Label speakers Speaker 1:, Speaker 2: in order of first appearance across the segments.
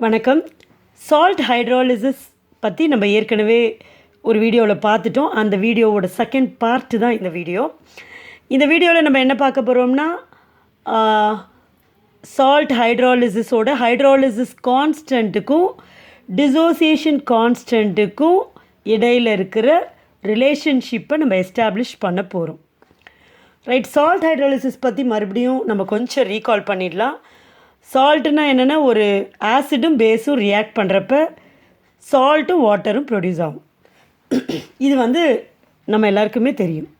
Speaker 1: வணக்கம். Salt hydrolysis பற்றி நம்ம ஏற்கனவே ஒரு வீடியோவில் பார்த்துட்டோம். அந்த வீடியோவோட செகண்ட் பார்ட்டு தான் இந்த வீடியோ. இந்த வீடியோவில் நம்ம என்ன பார்க்க போகிறோம்னா, சால்ட் ஹைட்ராலிசிஸோட ஹைட்ராலிசிஸ் கான்ஸ்டன்ட்டுக்கும் டிசோசியேஷன் கான்ஸ்டன்ட்டுக்கும் இடையில் இருக்கிற ரிலேஷன்ஷிப்பை நம்ம எஸ்டாப்ளிஷ் பண்ண போகிறோம். ரைட். சால்ட் ஹைட்ராலிசிஸ் பற்றி மறுபடியும் நம்ம கொஞ்சம் ரீகால் பண்ணிடலாம். சால்ட்டுனா என்னென்னா, ஒரு ஆசிடும் பேஸும் ரியாக்ட் பண்ணுறப்ப சால்ட்டும் வாட்டரும் ப்ரொடியூஸ் ஆகும். இது நம்ம எல்லாருக்குமே தெரியும்.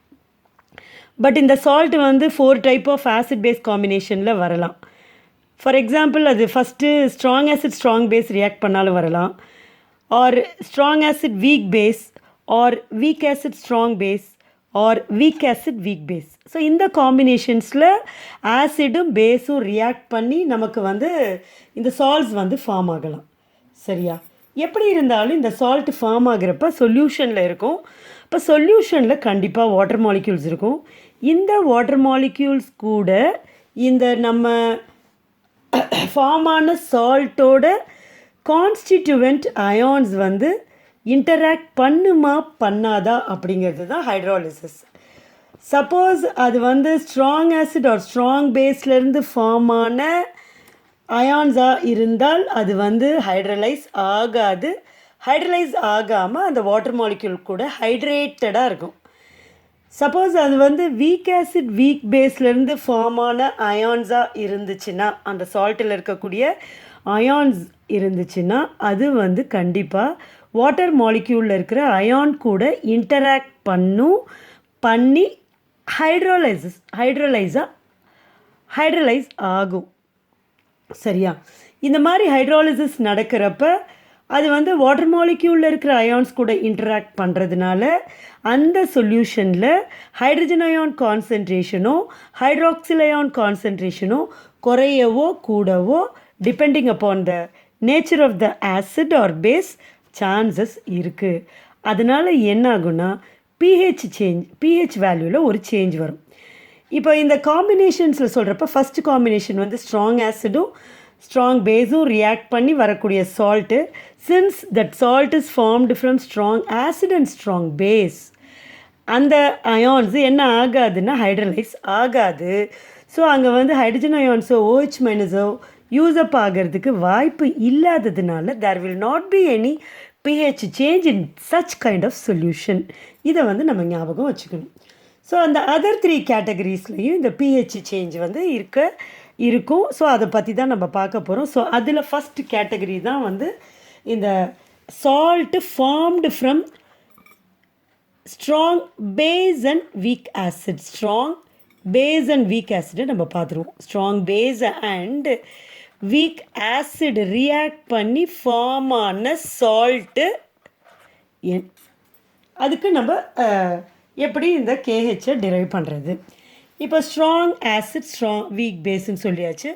Speaker 1: பட் இந்த salt 4 type of acid base காம்பினேஷனில் வரலாம். ஃபார் எக்ஸாம்பிள், அது first strong acid strong base react பண்ணாலும் வரலாம், or strong acid weak base, or weak acid strong base, or weak acid weak base. So இந்த காம்பினேஷன்ஸில் ஆசிடும் பேஸும் ரியாக்ட் பண்ணி நமக்கு இந்த சால்ட்ஸ் ஃபார்ம் ஆகலாம். சரியா? எப்படி இருந்தாலும் இந்த சால்ட் ஃபார்ம் ஆகிறப்ப சொல்யூஷனில் இருக்கும். இப்போ சொல்யூஷனில் கண்டிப்பாக வாட்டர் மாலிக்யூல்ஸ் இருக்கும். இந்த வாட்டர் மாலிக்யூல்ஸ் கூட இந்த நம்ம ஃபார்ம் ஆன சால்ட்டோட கான்ஸ்டிடியூவன்ட் அயான்ஸ் இன்டராக்ட் பண்ணுமா பண்ணாதா அப்படிங்கிறது தான் ஹைட்ராலிசிஸ். சப்போஸ் அது ஸ்ட்ராங் ஆசிட் ஆர் ஸ்ட்ராங் பேஸ்லேருந்து ஃபார்ம் ஆன அயான்ஸாக இருந்தால் அது ஹைட்ரலைஸ் ஆகாது. ஹைட்ரலைஸ் ஆகாமல் அந்த வாட்டர் மாலிக்யூல் கூட ஹைட்ரேட்டடாக இருக்கும். சப்போஸ் அது வீக் ஆசிட் வீக் பேஸ்லேருந்து ஃபார்ம் ஆன அயான்ஸாக இருந்துச்சுன்னா, அந்த சால்ட்டில் இருக்கக்கூடிய அயான்ஸ் இருந்துச்சுன்னா, அது கண்டிப்பாக வாட்டர் மாலிக்யூலில் இருக்கிற அயான் கூட இன்டராக்ட் பண்ணி ஹைட்ரலைஸ் ஆகும். சரியா? இந்த மாதிரி ஹைட்ராலிசிஸ் நடக்கிறப்ப அது வாட்டர் மாலிக்யூலில் இருக்கிற அயான்ஸ் கூட இன்டராக்ட் பண்ணுறதுனால அந்த சொல்யூஷனில் ஹைட்ரஜன் அயான் கான்சன்ட்ரேஷனோ ஹைட்ராக்சில் அயான் கான்சன்ட்ரேஷனோ குறையவோ கூடவோ depending upon the nature of the acid or base chances இருக்குது. அதனால் என்ன ஆகுனா, பிஹெச் வேல்யூவில் ஒரு சேஞ்ச் வரும். இப்போ இந்த காம்பினேஷன்ஸில் சொல்கிறப்ப ஃபஸ்ட்டு காம்பினேஷன் ஸ்ட்ராங் ஆசிடும் ஸ்ட்ராங் பேஸும் ரியாக்ட் பண்ணி வரக்கூடிய salt. Since that salt is formed from strong acid and strong base, அந்த அயான்ஸ் என்ன ஆகாதுன்னா ஹைட்ரலைஸ் ஆகாது. ஸோ அங்கே ஹைட்ரஜன் அயான்ஸோ OH மைனஸோ யூஸ்அப் ஆகிறதுக்கு வாய்ப்பு இல்லாததுனால there will not be any pH change in such kind of solution. இதை நம்ம ஞாபகம் வச்சுக்கணும். ஸோ அந்த அதர் 3 கேட்டகரிஸ்லையும் இந்த pH சேஞ்ச் இருக்கும். ஸோ அதை பற்றி தான் நம்ம பார்க்க போகிறோம். ஸோ அதில் ஃபஸ்ட் கேட்டகரி தான் இந்த salt formed from strong base and weak acid. Strong base and weak ஆசிடை நம்ம பார்த்துருவோம். Strong base and weak acid react பண்ணி ஃபார்ம் ஆன சால்ட்டு. அதுக்கு நம்ம எப்படி இந்த KHஐ டிரைவ் பண்ணுறது? இப்போ ஸ்ட்ராங் ஆசிட் ஸ்ட்ராங் வீக் பேஸ்ன்னு சொல்லியாச்சு.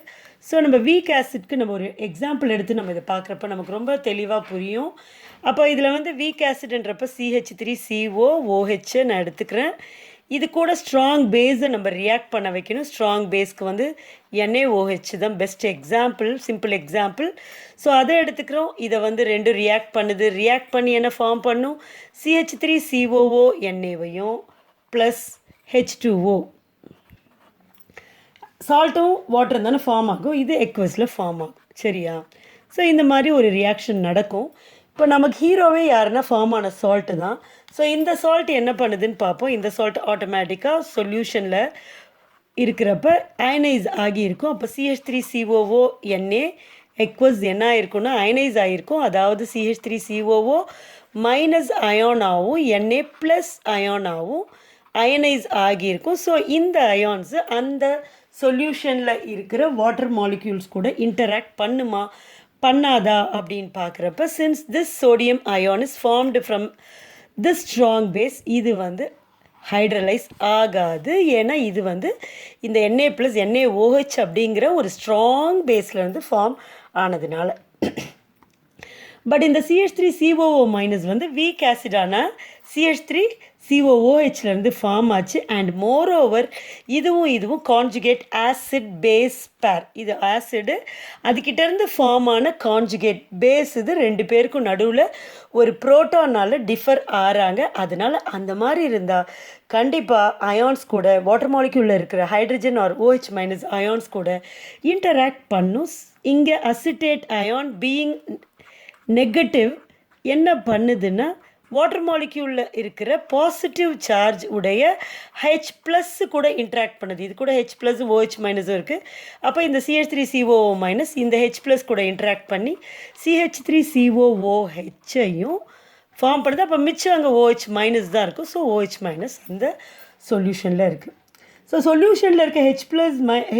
Speaker 1: ஸோ நம்ம வீக் ஆசிட்க்கு நம்ம ஒரு எக்ஸாம்பிள் எடுத்து நம்ம இதை பார்க்குறப்ப நமக்கு ரொம்ப தெளிவாக புரியும். அப்போ இதில் வீக் ஆசிட்ன்றப்ப CH3COOH நான் எடுத்துக்கிறேன். இது கூட ஸ்ட்ராங் பேஸை நம்ம ரியாக்ட் பண்ண வைக்கணும். ஸ்ட்ராங் பேஸ்க்கு NaOH தான் best example, simple example. So அதை எடுத்துக்கிறோம். இதை ரெண்டும் ரியாக்ட் பண்ணி என்ன ஃபார்ம் பண்ணும்? CH3COO Naவையும் ப்ளஸ் H2O, சால்ட்டும் வாட்டரும் தானே ஃபார்ம் ஆகும். இது எக்வஸில் ஃபார்ம் ஆகும். சரியா? ஸோ இந்த மாதிரி ஒரு ரியாக்ஷன் நடக்கும். இப்போ நமக்கு ஹீரோவே யாருன்னா ஃபார்ம் ஆன சால்ட்டு தான். ஸோ இந்த சால்ட் என்ன பண்ணுதுன்னு பார்ப்போம். இந்த சால்ட் ஆட்டோமேட்டிக்காக சொல்யூஷனில் இருக்கிறப்ப அயனைஸ் ஆகியிருக்கும். அப்போ CH3COO Na எக்வஸ் என்ன ஆகிருக்குன்னா அயனைஸ் ஆகிருக்கும். அதாவது CH3COO மைனஸ் அயானாகவும் Na ப்ளஸ் அயானாகவும் அயனைஸ் ஆகியிருக்கும். ஸோ இந்த அயான்ஸு அந்த சொல்யூஷனில் இருக்கிற வாட்டர் மாலிக்யூல்ஸ் கூட இன்டராக்ட் பண்ணாதா அப்படின்னு பார்க்குறப்ப, since this sodium ion is formed from this strong base, இது ஹைட்ரலைஸ் ஆகாது. ஏன்னா இது இந்த Na ப்ளஸ் NaOH அப்படிங்கிற ஒரு ஸ்ட்ராங் பேஸ்லேருந்து ஃபார்ம் ஆனதுனால. பட் இந்த CH3COO மைனஸ் வீக் ஆசிடான CH3 COOHலேருந்து ஃபார்ம் ஆச்சு. அண்ட் மோரோவர் இதுவும் கான்ஜுகேட் ஆசிட் பேஸ் பேர். இது ஆசிடு அதுக்கிட்டேருந்து ஃபார்ம் ஆன கான்ஜுகேட் பேஸ். இது 2 பேருக்கும் நடுவில் ஒரு புரோட்டானால் டிஃபர் ஆகிறாங்க. அதனால் அந்த மாதிரி இருந்தால் கண்டிப்பாக அயான்ஸ் கூட வாட்டர் மாலிக்யூலில் இருக்கிற hydrogen or OH minus ions கூட இன்டராக்ட் பண்ணும். இங்கே அசிட்டேட் அயான் பீயிங் நெகட்டிவ் என்ன பண்ணுதுன்னா வாட்டர் மாலிக்யூலில் இருக்கிற பாசிட்டிவ் சார்ஜ் உடைய H ப்ளஸ் கூட இன்ட்ராக்ட் பண்ணுது. இது கூட H ப்ளஸ் OH மைனஸும் இருக்குது. அப்போ இந்த CH3COO மைனஸ் இந்த H ப்ளஸ் கூட இன்ட்ராக்ட் பண்ணி CH3COOHையும் ஃபார்ம் பண்ணுது. அப்போ மிச்சம் அங்கே OH மைனஸ் தான் இருக்கும். ஸோ OH மைனஸ் அந்த சொல்யூஷனில் இருக்குது. ஸோ சொல்யூஷனில் இருக்க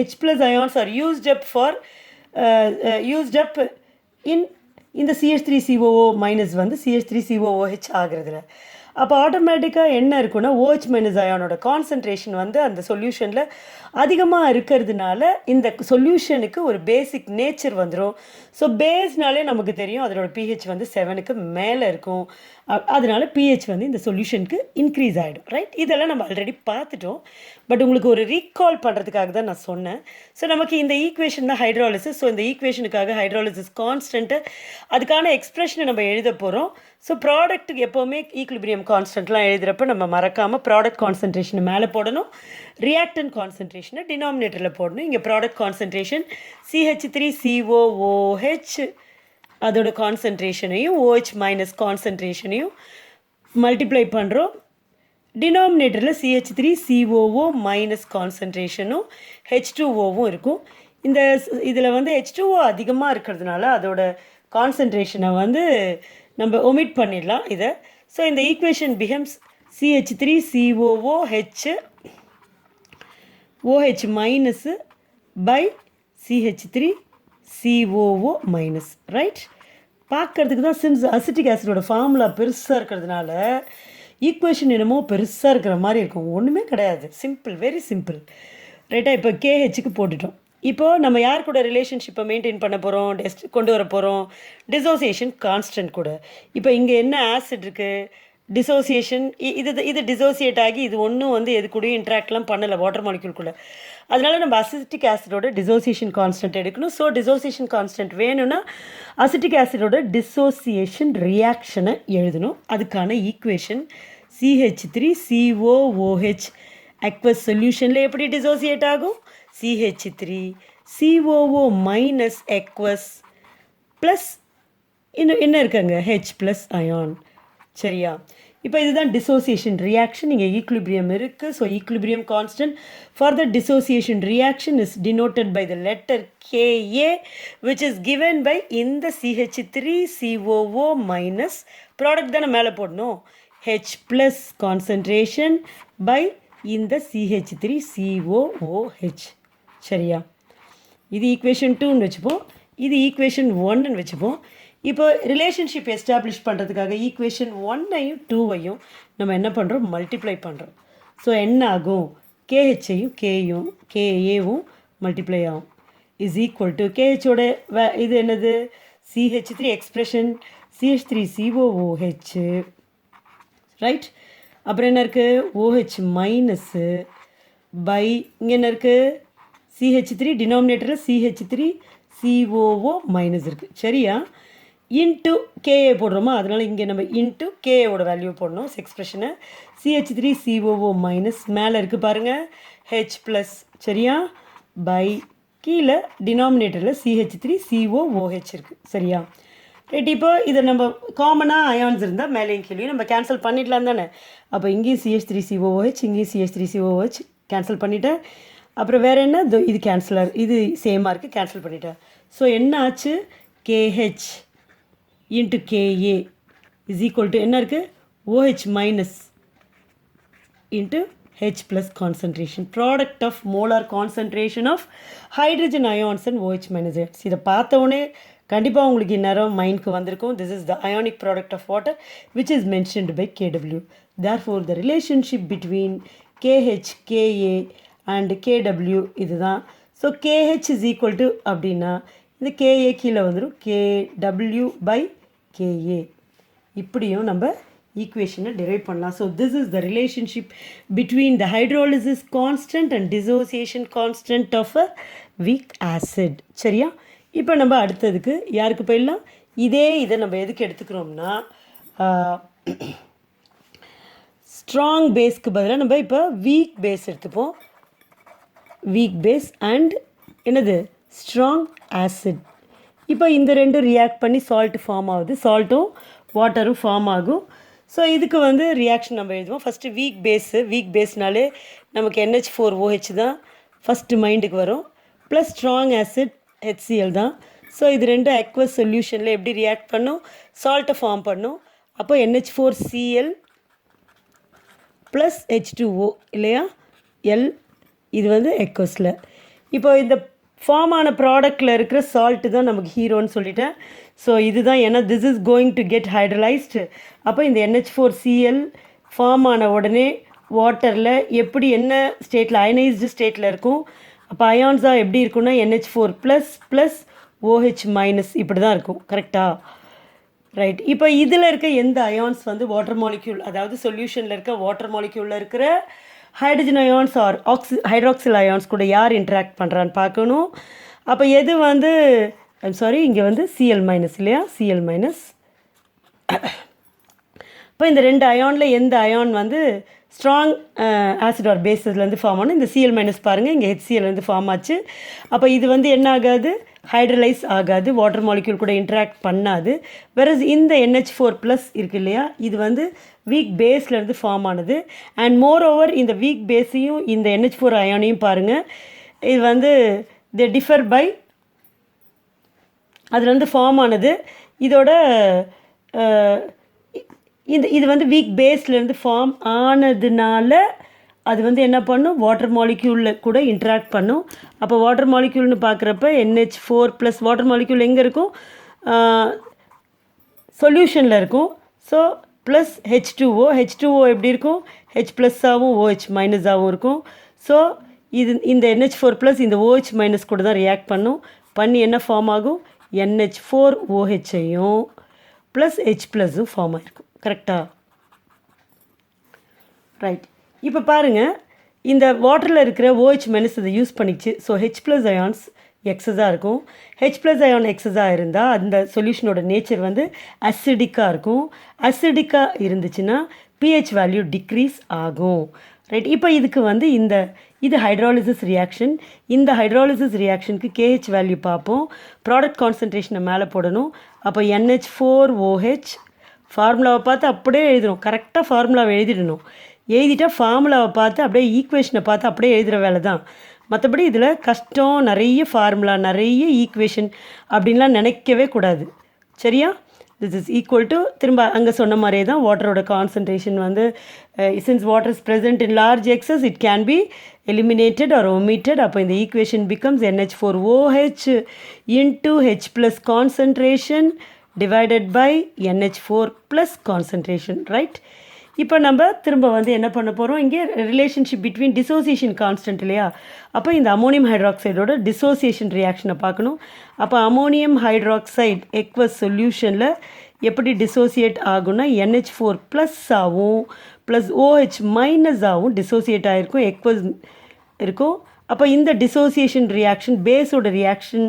Speaker 1: H plus ions are used up in இந்த CH3COO மைனஸ் வந்து CH3COOH ஆகிறதுல. அப்போ ஆட்டோமேட்டிக்காக என்ன இருக்குன்னா OH மைனஸ் அயானோட கான்சன்ட்ரேஷன் வந்து அந்த சொல்யூஷனில் அதிகமாக இருக்கிறதுனால இந்த சொல்யூஷனுக்கு ஒரு பேசிக் நேச்சர் வந்துடும். ஸோ பேஸ்னாலே நமக்கு தெரியும் அதோட pH வந்து 7க்கு மேலே இருக்கும். அதனால pH வந்து இந்த சொல்யூஷனுக்கு இன்க்ரீஸ் ஆகிடும். ரைட், இதெல்லாம் நம்ம ஆல்ரெடி பார்த்துட்டோம். பட் உங்களுக்கு ஒரு ரீகால் பண்ணுறதுக்காக தான் நான் சொன்னேன். ஸோ நமக்கு இந்த ஈக்குவேஷன் தான் ஹைட்ராலிசிஸ். ஸோ இந்த ஈக்குவேஷனுக்காக ஹைட்ராலிசிஸ் கான்ஸ்டன்ட்டு அதுக்கான எக்ஸ்ப்ரெஷனை நம்ம எழுத போகிறோம். ஸோ ப்ராடக்ட்டுக்கு எப்போவுமே ஈக்குலிபிரியம் கான்ஸ்டன்ட்லாம் எழுதுகிறப்ப நம்ம மறக்காமல் ப்ராடக்ட் கான்சன்ட்ரேஷனை மேலே போடணும், ரியாக்டன் கான்சன்ட்ரேஷனை டினாமினேட்டரில் போடணும். இங்கே ப்ராடக்ட் கான்சன்ட்ரேஷன் CH3COOH அதோட கான்சன்ட்ரேஷனையும் OH மைனஸ் கான்சன்ட்ரேஷனையும் மல்டிப்ளை பண்ணுறோம். டினாமினேட்டரில் CH3COO மைனஸ் கான்சன்ட்ரேஷனும் H2Oவும் இருக்கும். இதில் வந்து H2O அதிகமாக இருக்கிறதுனால அதோட கான்சன்ட்ரேஷனை வந்து நம்ம ஒமிட் பண்ணிடலாம் இதை. ஸோ இந்த equation becomes CH3COOH OH minus by CH3COO minus. Right, பார்க்கறதுக்கு தான் சின்ஸ் அசிட்டிக் ஆசிடோட ஃபார்முலா பெருசாக இருக்கிறதுனால ஈக்குவேஷன் என்னமோ பெருசாக இருக்கிற மாதிரி இருக்கும். ஒன்றுமே கிடையாது, சிம்பிள், வெரி சிம்பிள். ரைட்டாக இப்போ KHக்கு போட்டுட்டோம். இப்போது நம்ம யார் கூட ரிலேஷன்ஷிப்பை மெயின்டைன் பண்ண போகிறோம், கொண்டு வர போகிறோம், டிசோசியேஷன் கான்ஸ்டன்ட் கூட. இப்போ இங்கே என்ன ஆசிட் இருக்குது, டிசோசியேஷன் இது டிசோசியேட் ஆகி இது ஒன்றும் வந்து எது கூடயும் இன்ட்ராக்ட்லாம் பண்ணலை வாட்டர் மாலிக்யூல்குள்ளே. அதனால் நம்ம அசிட்டிக் ஆசிடோட டிசோசியேஷன் கான்ஸ்டன்ட் எடுக்கணும். ஸோ டிசோசியேஷன் கான்ஸ்டன்ட் வேணும்னா அசிட்டிக் ஆசிடோட டிசோசியேஷன் ரியாக்ஷனை எழுதணும். அதுக்கான ஈக்குவேஷன் CH3COOH அக்வஸ் சொல்யூஷனில் எப்படி டிசோசியேட் ஆகும், CH3COO மைனஸ் அக்வஸ் ப்ளஸ் இன்னும் என்ன இருக்காங்க H ப்ளஸ் அயான். சரியா, இப்போ இதுதான் டிசோசியேஷன் ரியாக்ஷன். இங்கே ஈக்குலிபிரியம் இருக்குது. So equilibrium constant for the dissociation reaction is denoted by the letter KA which is given by இந்த CH3COO மைனஸ் ப்ராடக்ட் தானே மேலே போடணும் H ப்ளஸ் கான்சன்ட்ரேஷன் பை இந்த CH3COOH. சரியா, இது ஈக்குவேஷன் 2ன்னு வச்சுப்போம், இது ஈக்குவேஷன் 1ன்னு வச்சுப்போம். இப்போ ரிலேஷன்ஷிப் எஸ்டாப்ளிஷ் பண்ணுறதுக்காக ஈக்குவேஷன் 1ஐயும் 2ஐயும் நம்ம என்ன பண்ணுறோம், மல்டிப்ளை பண்ணுறோம். ஸோ என்ன ஆகும், KHஐயும் KAவும் மல்டிப்ளை ஆகும். இஸ் ஈக்குவல் டு KHோட இது என்னது CH3 எக்ஸ்ப்ரெஷன் CH3COOH. ரைட், அப்புறம் என்ன இருக்குது OH மைனஸு பை இங்கே என்ன இருக்குது CH3 டினாமினேட்டரில் CH3COO மைனஸ் இருக்குது. சரியா, இன்ட்டு KA போடுறோமா, அதனால் இங்கே நம்ம இன்ட்டு KAவோட வேல்யூ போடணும். எக்ஸ்ப்ரெஷனை CH3COO மைனஸ் மேலே இருக்குது பாருங்கள் H ப்ளஸ். சரியா, பை கீழே டினாமினேட்டரில் CH3COOH இருக்குது. சரியா, ரைட். இப்போ இதை நம்ம காமனாக அயான்ஸ் இருந்தால் மேலேயும் கீழே நம்ம கேன்சல் பண்ணிடலாம் தானே. அப்போ இங்கேயும் CH3COOH இங்கேயும் CH3COOH கேன்சல் பண்ணிவிட்டேன். அப்புறம் வேறு என்ன, இது கேன்சலர், இது சேமாக இருக்குது, கேன்சல் பண்ணிட்டேன். ஸோ என்ன ஆச்சு, KH into KA is equal to என்ன இருக்குது OH minus into H plus concentration, product of molar concentration of hydrogen ions and OH minus ions. இதை பார்த்தோன்னே கண்டிப்பாக உங்களுக்கு இந்நேரம் மைண்டுக்கு வந்திருக்கும். This is the ionic product of water which is mentioned by KW. Therefore the relationship between KH KA and KW இதுதான். So KH is equal to அப்படின்னா இந்த KA கீழே வந்துடும் KW பை KA. இப்படியும் நம்ம ஈக்குவேஷனை டிரைவ் பண்ணலாம். So this is the relationship between the hydrolysis constant and dissociation constant of a weak acid. சரியா? இப்போ நம்ம அடுத்ததுக்கு யாருக்கு போயிடலாம்? இதை நம்ம எதுக்கு எடுத்துக்கிறோம்னா ஸ்ட்ராங் பேஸ்க்கு பதிலாக நம்ம இப்போ வீக் பேஸ் எடுத்துப்போம். வீக் பேஸ் அண்ட் என்னது ஸ்ட்ராங் ஆசிட். இப்போ இந்த ரெண்டு ரியாக்ட் பண்ணி சால்ட் ஃபார்ம் ஆகுது, சால்ட்டும் வாட்டரும் ஃபார்ம் ஆகும். ஸோ இதுக்கு வந்து ரியாக்ஷன் நம்ம எழுதுவோம். ஃபஸ்ட்டு வீக் பேஸ்னாலே நமக்கு NH4OH தான் ஃபஸ்ட்டு மைண்டுக்கு வரும். ப்ளஸ் ஸ்ட்ராங் ஆசிட் HCl தான். ஸோ இது ரெண்டு அக்வஸ் சொல்யூஷனில் எப்படி ரியாக்ட் பண்ணும்? சால்ட்டை ஃபார்ம் பண்ணும். அப்போ NH4Cl ப்ளஸ் H2O இல்லையா? இது வந்து எக்வஸில். இப்போ இந்த ஃபார்ம் ஆன ப்ராடக்டில் இருக்கிற சால்ட்டு தான் நமக்கு ஹீரோன்னு சொல்லிட்டேன். ஸோ இதுதான், ஏன்னா this is going to get hydrolysed. அப்போ இந்த NH4Cl ஃபார்ம் ஆன உடனே வாட்டரில் எப்படி என்ன ஸ்டேட்டில் அயனைஸ்டு ஸ்டேட்டில் இருக்கும். அப்போ அயான்ஸாக எப்படி இருக்குன்னா NH4 ப்ளஸ் OH மைனஸ் இப்படி தான் இருக்கும். கரெக்டாக? ரைட். இப்போ இதில் இருக்க எந்த அயான்ஸ் வந்து வாட்டர் மாலிக்யூல், அதாவது சொல்யூஷனில் இருக்க வாட்டர் மாலிக்யூலில் இருக்கிற hydrogen ions or hydroxyl ions கூட யார் இன்ட்ராக்ட் பண்ணுறான்னு பார்க்கணும். அப்போ எது வந்து இங்கே வந்து Cl மைனஸ் இல்லையா? Cl minus. இப்போ இந்த ரெண்டு அயானில் எந்த அயான் வந்து ஸ்ட்ராங் ஆசிட் ஆர் பேஸஸ்லேருந்து ஃபார்ம் ஆகணும்? இந்த Cl மைனஸ் பாருங்கள், இங்கே HClலேருந்து ஃபார்ம் ஆச்சு. அப்போ இது வந்து என்ன ஆகாது? ஹைட்ரலைஸ் ஆகாது, வாட்டர் மாலிக்யூல் கூட இன்ட்ராக்ட் பண்ணாது. வேறஸ் இந்த NH4 ப்ளஸ் இருக்குது இல்லையா, இது வந்து வீக் பேஸ்லேருந்து ஃபார்ம் ஆனது. அண்ட் மோர் ஓவர் இந்த வீக் பேஸையும் இந்த NH4 அயானையும் பாருங்கள், இது வந்து தி டிஃபர் பை அதுலேருந்து ஃபார்ம் ஆனது. இதோட இது வந்து வீக் பேஸ்லேருந்து ஃபார்ம் ஆனதுனால அது வந்து என்ன பண்ணும்? வாட்டர் மாலிக்யூலில் கூட இன்ட்ராக்ட் பண்ணும். அப்போ வாட்டர் மாலிக்யூல்னு பார்க்குறப்ப NH4 ப்ளஸ் வாட்டர் மாலிக்யூல் எங்கே இருக்கும்? சொல்யூஷனில் இருக்கும். ஸோ ப்ளஸ் H2O எப்படி இருக்கும்? H ப்ளஸ்ஸாகவும் OH மைனஸாகவும் இருக்கும். ஸோ இந்த NH4 ப்ளஸ் இந்த OH மைனஸ் கூட தான் ரியாக்ட் பண்ணி என்ன ஃபார்ம் ஆகும்? NH4OHஐயும் ப்ளஸ் H ப்ளஸும் ஃபார்ம் ஆகிருக்கும். கரெக்டாக? ரைட். இப்போ பாருங்கள், இந்த வாட்டரில் இருக்கிற OH மைனஸ் இதை யூஸ் பண்ணிச்சு. ஸோ H ப்ளஸ் அயான்ஸ் எக்ஸஸாக இருக்கும். H ப்ளஸ் அயான் எக்ஸஸாக இருந்தால் அந்த சொல்யூஷனோட நேச்சர் வந்து அசிடிக்காக இருக்கும். அசிடிக்காக இருந்துச்சுன்னா pH வேல்யூ டிக்ரீஸ் ஆகும். ரைட். இப்போ இதுக்கு வந்து இது ஹைட்ராலிசிஸ் ரியாக்ஷன். இந்த ஹைட்ராலிசிஸ் ரியாக்ஷனுக்கு KH வேல்யூ பார்ப்போம். ப்ராடக்ட் கான்சன்ட்ரேஷனை மேலே போடணும். அப்போ NH4OH ஃபார்முலாவை பார்த்து அப்படியே எழுதணும். கரெக்டாக ஃபார்முலாவை எழுதிட்டா ஃபார்முலாவை பார்த்து அப்படியே ஈக்குவேஷனை பார்த்து அப்படியே எழுதுகிற வேலை தான். மற்றபடி இதில் கஷ்டம், நிறைய ஃபார்முலா, நிறைய ஈக்குவேஷன் அப்படின்லாம் நினைக்கவே கூடாது. சரியா? திஸ் இஸ் ஈக்குவல் டு திரும்ப அங்கே சொன்ன மாதிரியே தான் வாட்டரோட கான்சன்ட்ரேஷன் வந்து since water is present in large excess it can be eliminated or omitted. அப்போ இந்த equation becomes NH4OH into H plus concentration divided by NH4 plus concentration. Right. இப்போ நம்ம திரும்ப வந்து என்ன பண்ண போகிறோம்? இங்கே ரிலேஷன்ஷிப் பிட்வீன் டிசோசியேஷன் கான்ஸ்டன்ட் இல்லையா? அப்போ இந்த அமோனியம் ஹைட்ராக்சைடோட டிசோசியேஷன் ரியாக்ஷனை பார்க்கணும். அப்போ அமோனியம் ஹைட்ராக்சைடு எக்வஸ் சொல்யூஷனில் எப்படி டிசோசியேட் ஆகும்னா NH4 ப்ளஸ் ஆகும் ப்ளஸ் OH மைனஸ் ஆகும் டிசோசியேட் ஆகிருக்கும், எக்வஸ் இருக்கும். அப்போ இந்த டிசோசியேஷன் ரியாக்ஷன் பேஸோட ரியாக்ஷன்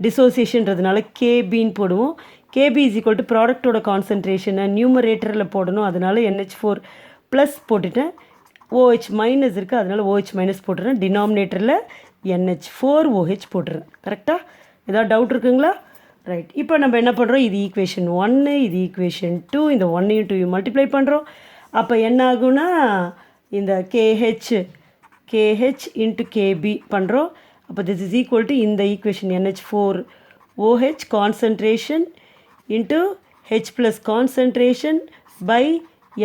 Speaker 1: டிசோசியேஷன்றதுனால KBன்னு போடுவோம். KB இஸ் ஈக்குவல் டு ப்ராடக்டோட கான்சன்ட்ரேஷனை நியூமரேட்டரில் போடணும். அதனால் NH4 ப்ளஸ் போட்டுட்டேன். OH மைனஸ் இருக்குது, அதனால் OH மைனஸ் போட்டுறேன். டினாமினேட்டரில் NH4OH போட்டுறேன். கரெக்டாக? ஏதாவது டவுட் இருக்குங்களா? ரைட். இப்போ நம்ம என்ன பண்ணுறோம்? இது ஈக்குவேஷன் 1, இது ஈக்குவேஷன் 2. இந்த 1ஐயும் 2ஐயும் மல்டிப்ளை பண்ணுறோம். அப்போ என்ன ஆகுனா இந்த KH இன்ட்டு KB பண்ணுறோம். அப்போ திஸ் இஸ் ஈக்குவல் டு இந்த equation NH4OH concentration into H plus concentration by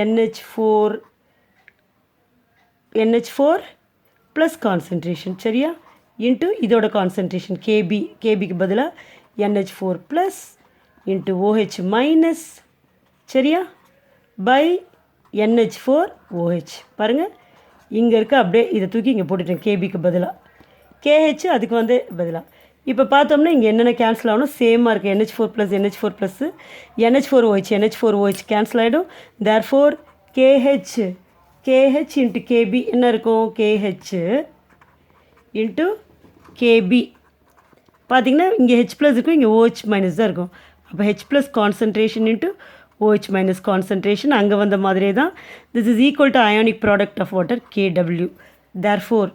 Speaker 1: NH4 plus concentration. சரியா? into இதோட concentration KBக்கு பதிலாக NH4 plus into OH minus. சரியா? by NH4OH. பாருங்கள், இங்கே இருக்க அப்படியே இதை தூக்கி இங்கே போட்டுட்டேன். KBக்கு பதிலாக KH அதுக்கு வந்து பதிலாக இப்போ பார்த்தோம்னா இங்கே என்னென்ன கேன்சல் ஆகணும், சேமாக இருக்குது. NH4 + NH4 plus NH4OH NH4OH cancel ஆகிடும். தேர்ஃபோர் KH இன்ட்டு KB என்ன இருக்கும், KH இன்ட்டு KB. பார்த்திங்கன்னா இங்கே H ப்ளஸ் இருக்கும், இங்கே OH மைனஸ் தான் இருக்கும். அப்போ H plus concentration into OH minus concentration அங்கே வந்த மாதிரியே தான். This is equal to ionic product of water KW. Therefore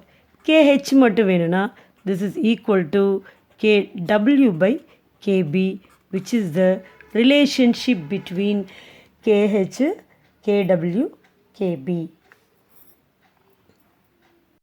Speaker 1: KH மட்டும் வேணும்னா this is equal to KW by KB, which is the relationship between KH, KW, KB.